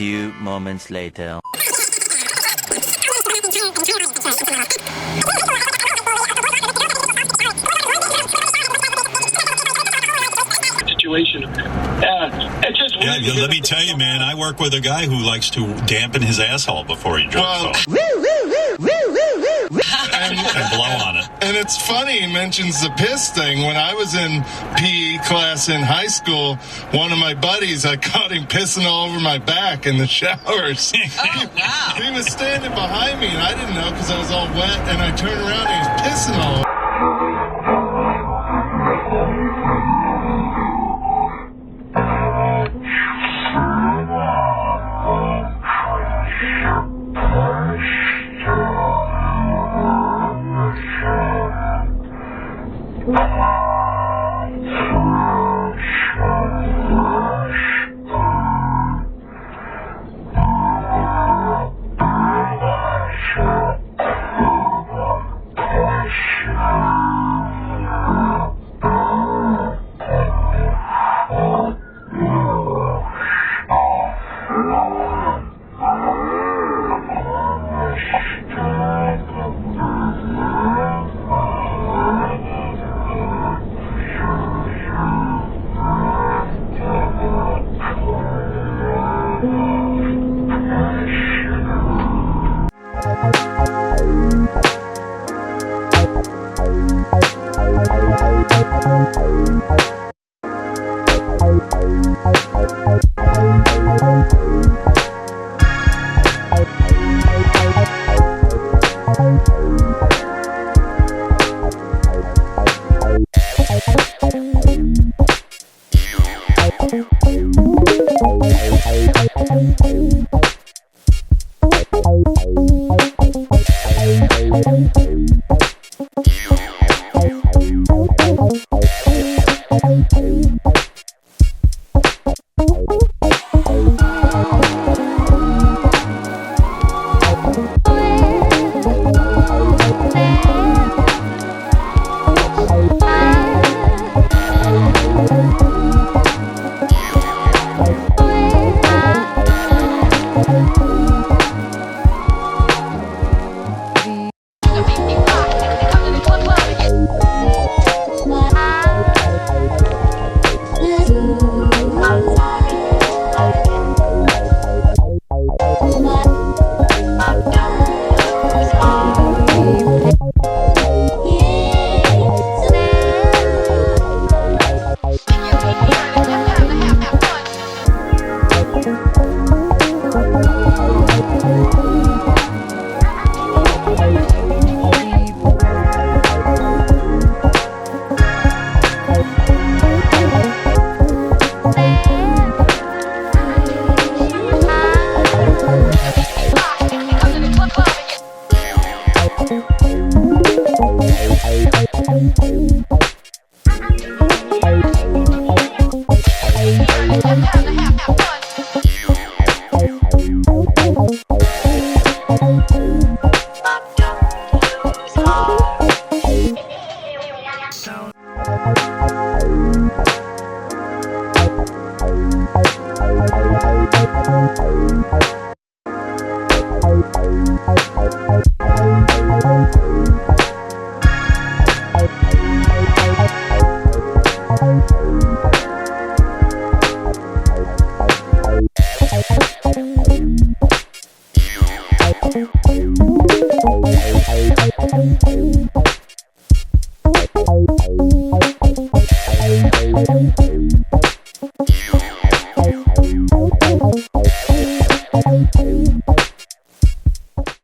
few moments later. Situation. It just let me tell you, man, I work with a guy who likes to dampen his asshole before he drinks. And blow on it. And it's funny he mentions the piss thing. When I was in PE class in high school, one of my buddies, I caught him pissing all over my back in the showers. Oh, wow. He was standing behind me, and I didn't know because I was all wet, and I turned around and he was pissing all over.